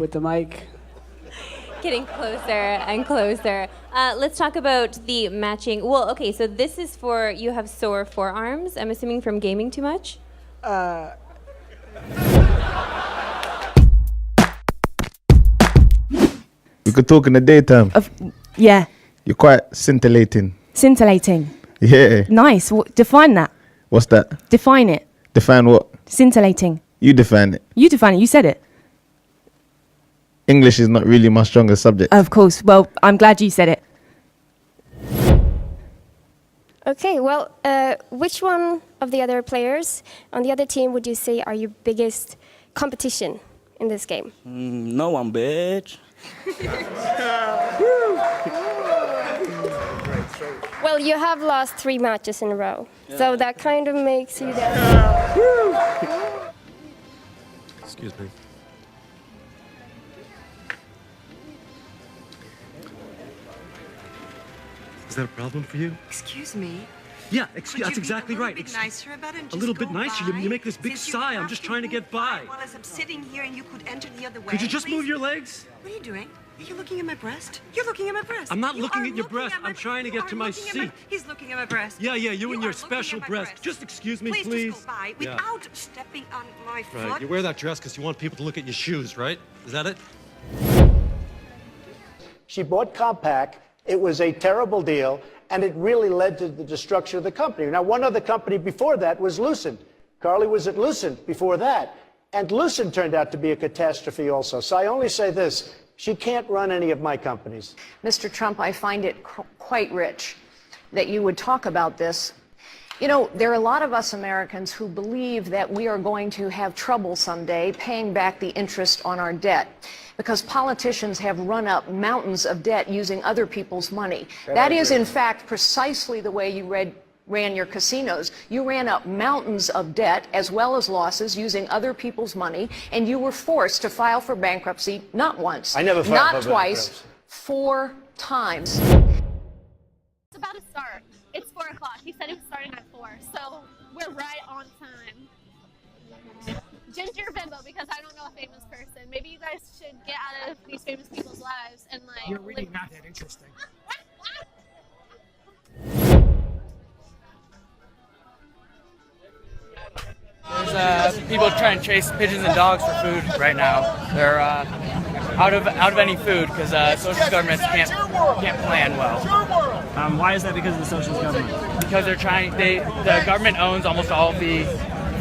with the mic. Getting closer and closer. Let's talk about the matching. Well, okay, so this is for, you have sore forearms, I'm assuming from gaming too much? We could talk in the daytime. Yeah. You're quite scintillating. Scintillating. Yeah. Nice. Define that. What's that? Define it. Define what? Scintillating. You define it. You define it. You said it. English is not really my strongest subject. Of course. Well, I'm glad you said it. Okay, well, which one of the other players on the other team would you say are your biggest competition in this game? No one, bitch. Well, you have lost 3 matches in a row, so that kind of makes you the... Excuse me. Is that a problem for you? Excuse me. Yeah, that's exactly right. A little bit nicer about it and a little just bit go nicer. by? You make this big Since you sigh. I'm have just to trying to get by. Well, as I'm sitting here and you could enter the other way. Could you just please? move your legs? What are you doing? Are you looking at my breast? You're looking at my breast. I'm not You looking are at your looking breast. at my- I'm trying to you get are to my looking at seat. He's looking at my breast. Yeah, you and are your looking special at my breast. Just excuse me, please. Just go by Yeah. without stepping on my foot. Right, you wear that dress because you want people to look at your shoes, right? Is that it? She bought Compaq. It was a terrible deal, and it really led to the destruction of the company. Now, one other company before that was Lucent. Carly was at Lucent before that, and Lucent turned out to be a catastrophe also. So I only say this, she can't run any of my companies. Mr. Trump, I find it quite rich that you would talk about this. You know, there are a lot of us Americans who believe that we are going to have trouble someday paying back the interest on our debt because politicians have run up mountains of debt using other people's money. That is, in fact, precisely the way you ran your casinos. You ran up mountains of debt as well as losses using other people's money, and you were forced to file for bankruptcy not once, I never filed not for twice, bankruptcy. 4 times. It's about to start. It's 4 o'clock. He said it was starting at 4, so we're right on time. Ginger Bimbo, because I don't know a famous person. Maybe you guys should get out of these famous people's lives and like. You're really not that interesting. There's people trying to chase pigeons and dogs for food right now. They're out of any food because socialist governments can't plan well. Why is that because of the socialist government? Because the government owns almost all of the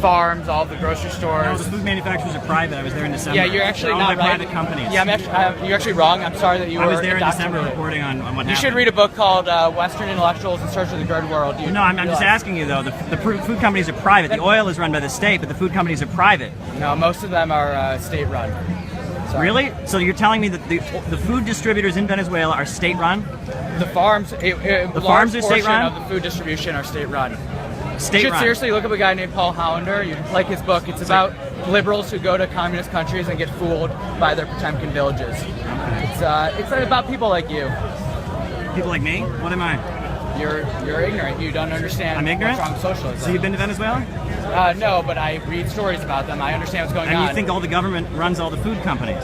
farms, all of the grocery stores. No, the food manufacturers are private. I was there in December. Yeah, you're actually They're not owned by right. private companies. Yeah, you're actually wrong. I'm sorry that you were. I was there in December indoctrinated. reporting on what happened. You should read a book called Western Intellectuals in Search of the Good World. No, I'm just asking you though. The food companies are private. The oil is run by the state, but the food companies are private. No, most of them are state-run. Sorry. Really? So you're telling me that the food distributors in Venezuela are state-run? The farms, the farms are state-run? of the food distribution are state-run. State you should run. seriously look up a guy named Paul Hollander. You like his book. It's about liberals who go to communist countries and get fooled by their Potemkin villages. It's about people like you. People like me? What am I? You're ignorant. You don't understand. I'm ignorant? What's wrong with socialism. So you've been to Venezuela? No, but I read stories about them. I understand what's going on. And you think all the government runs all the food companies?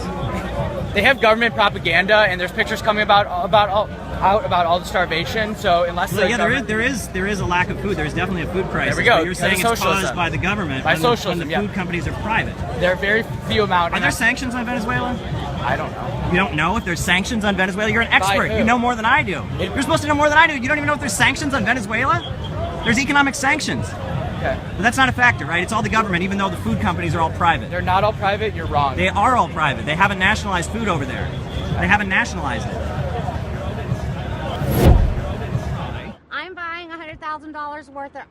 They have government propaganda, and there's pictures coming about all the starvation. So unless there is a lack of food. There is definitely a food crisis. There we go. But you're saying it's caused by the government. By when socialism, the food companies are private. There are very few amount. Are there sanctions on Venezuela? I don't know. You don't know if there's sanctions on Venezuela? You're an expert. By who? You know more than I do. You're supposed to know more than I do. You don't even know if there's sanctions on Venezuela? There's economic sanctions. Okay. But that's not a factor, right? It's all the government, even though the food companies are all private. They're not all private. You're wrong. They are all private. They haven't nationalized food over there. They haven't nationalized it. I'm buying $100,000 worth of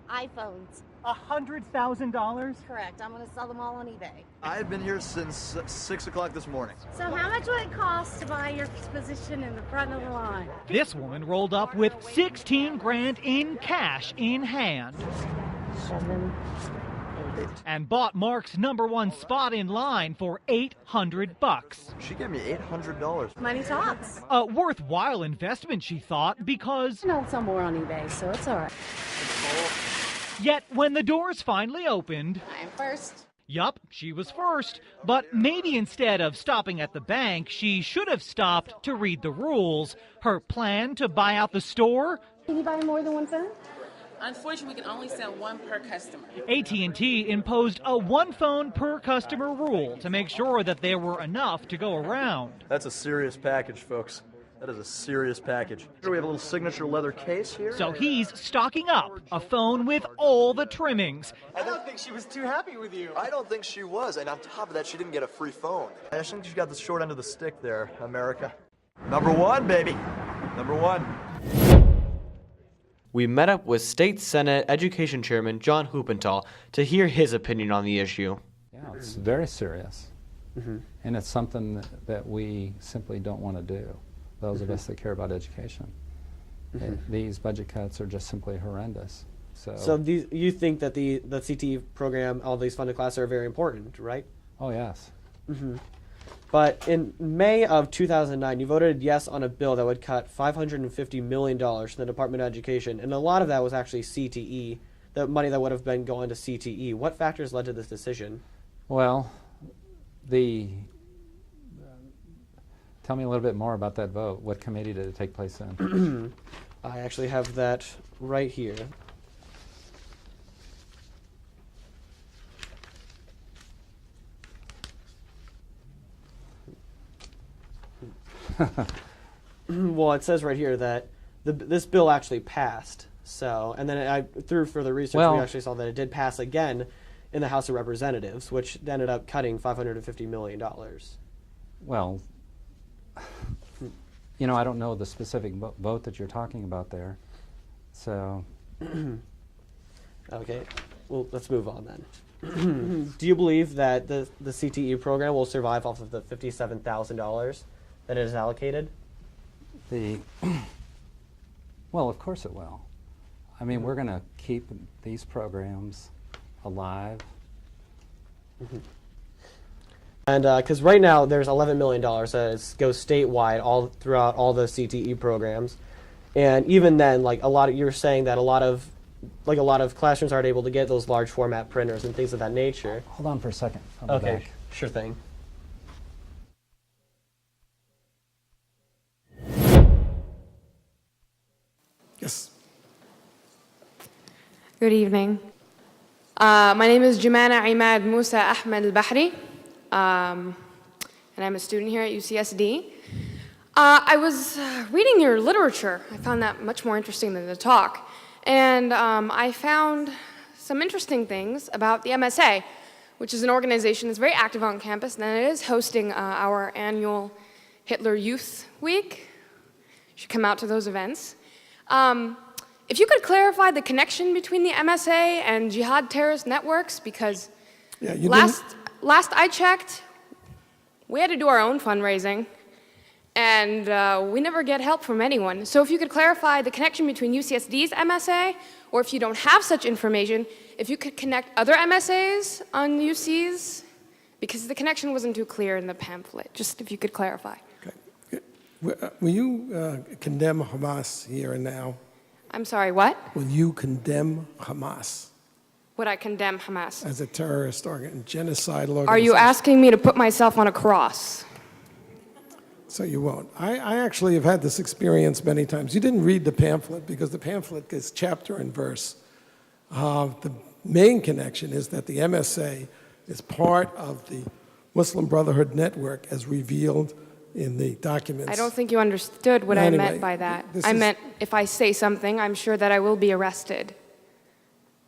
iPhones. $100,000? Correct. I'm going to sell them all on eBay. I've been here since 6 o'clock this morning. So how much would it cost to buy your position in the front of the line? This woman rolled up with 16 grand in cash in hand. 7, 8. And bought Mark's #1 spot in line for $800. She gave me $800. Money talks. A worthwhile investment, she thought, because I'll sell more on eBay, so it's all right. yet when the doors finally opened, I'm first. Yup, she was first, but maybe instead of stopping at the bank, she should have stopped to read the rules. Her plan to buy out the store? Can you buy more than one phone? Unfortunately, we can only sell one per customer. AT&T imposed a one phone per customer rule to make sure that there were enough to go around. That's a serious package, folks. That is a serious package. We have a little signature leather case here. So he's stocking up a phone with all the trimmings. I don't think she was too happy with you. I don't think she was, and on top of that, she didn't get a free phone. I just think she got the short end of the stick there, America. Number one, baby. Number one. We met up with State Senate Education Chairman John Huppenthal to hear his opinion on the issue. Yeah, it's very serious. And it's something that we simply don't want to do, those of us that care about education. These budget cuts are just simply horrendous. So you think that the CTE program, all these funded classes are very important, right? Oh, yes. But in May of 2009, you voted yes on a bill that would cut $550 million from the Department of Education, and a lot of that was actually CTE, the money that would have been going to CTE. What factors led to this decision? Well, tell me a little bit more about that vote. What committee did it take place in? I actually have that right here. Well, it says right here that this bill actually passed. So, and then through further research, we actually saw that it did pass again in the House of Representatives, which ended up cutting $550 million. Well, you know, I don't know the specific vote that you're talking about there. So. Okay, well, let's move on then. Do you believe that the CTE program will survive off of the $57,000 that it is allocated? Well, of course it will. I mean, we're going to keep these programs alive. And because right now there's $11 million that goes statewide all throughout all the CTE programs, and even then, like you're saying that a lot of classrooms aren't able to get those large format printers and things of that nature. Hold on for a second. I'll be Okay, back. sure thing. Yes. Good evening. My name is Jumana Imad Musa Ahmed Al-Bahri, and I'm a student here at UCSD. I was reading your literature. I found that much more interesting than the talk. And I found some interesting things about the MSA, which is an organization that's very active on campus, and it is hosting our annual Hitler Youth Week. You should come out to those events. If you could clarify the connection between the MSA and jihad terrorist networks, because last I checked, we had to do our own fundraising, and we never get help from anyone. So if you could clarify the connection between UCSD's MSA, or if you don't have such information, if you could connect other MSAs on UCs, because the connection wasn't too clear in the pamphlet. Just if you could clarify. Will you condemn Hamas here and now? I'm sorry, what? Will you condemn Hamas Would I condemn Hamas? as a terrorist genocidal organization? Are you asking me to put myself on a cross? So you won't. I actually have had this experience many times. You didn't read the pamphlet because the pamphlet is chapter and verse. The main connection is that the MSA is part of the Muslim Brotherhood network as revealed in the documents. I don't think you understood what I meant by that. I meant if I say something, I'm sure that I will be arrested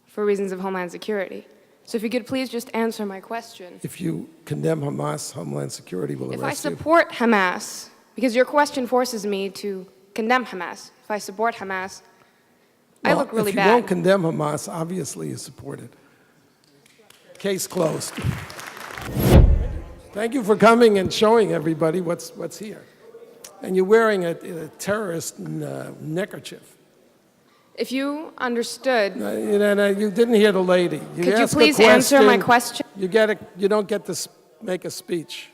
for reasons of Homeland Security. So if you could please just answer my question. If you condemn Hamas, Homeland Security will If arrest I support Hamas, because your question forces me to condemn Hamas. If I support Hamas, I look really If you bad. don't condemn Hamas, obviously you support it. Case closed. Thank you for coming and showing everybody what's here. And you're wearing a terrorist neckerchief. If you understood, you didn't hear the lady. Could you please answer my question? You don't get to make a speech.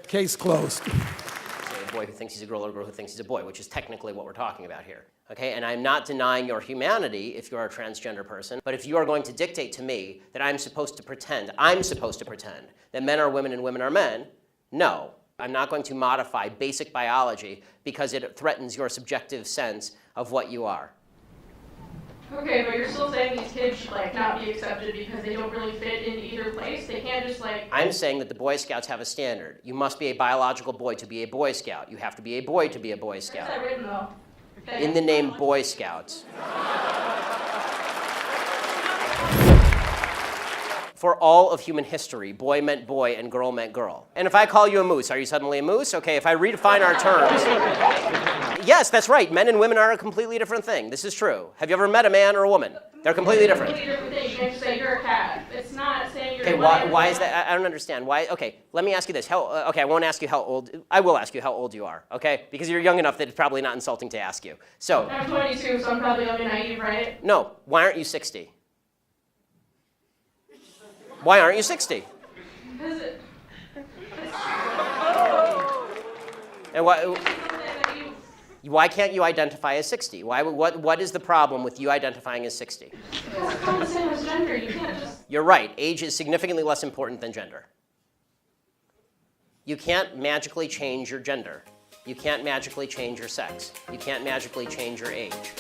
Case closed. A boy who thinks he's a girl or a girl who thinks he's a boy, which is technically what we're talking about here. Okay, and I'm not denying your humanity if you're a transgender person, but if you are going to dictate to me that I'm supposed to pretend that men are women and women are men, no. I'm not going to modify basic biology because it threatens your subjective sense of what you are. Okay, but you're still saying these kids should like not be accepted because they don't really fit in either place. They can't just like... I'm saying that the Boy Scouts have a standard. You must be a biological boy to be a Boy Scout. You have to be a boy to be a Boy Scout. Where's that written though? Okay. In the name Boy Scouts. For all of human history, boy meant boy and girl meant girl. And if I call you a moose, are you suddenly a moose? Okay, if I redefine our terms. Yes, that's right. Men and women are a completely different thing. This is true. Have you ever met a man or a woman? They're completely different. Completely different thing. You can't just say you're a cat. It's not saying you're Okay, a woman. why is that? I don't understand. Why? Okay, let me ask you this. Okay, I won't ask you how old. I will ask you how old you are. Okay, because you're young enough that it's probably not insulting to ask you. So. I'm 22, so I'm probably only naive, right? No. Why aren't you 60? Why aren't you 60? Because it... And why can't you identify as 60? What is the problem with you identifying as 60? It's not the same as gender. You can't just... You're right. Age is significantly less important than gender. You can't magically change your gender. You can't magically change your sex. You can't magically change your age.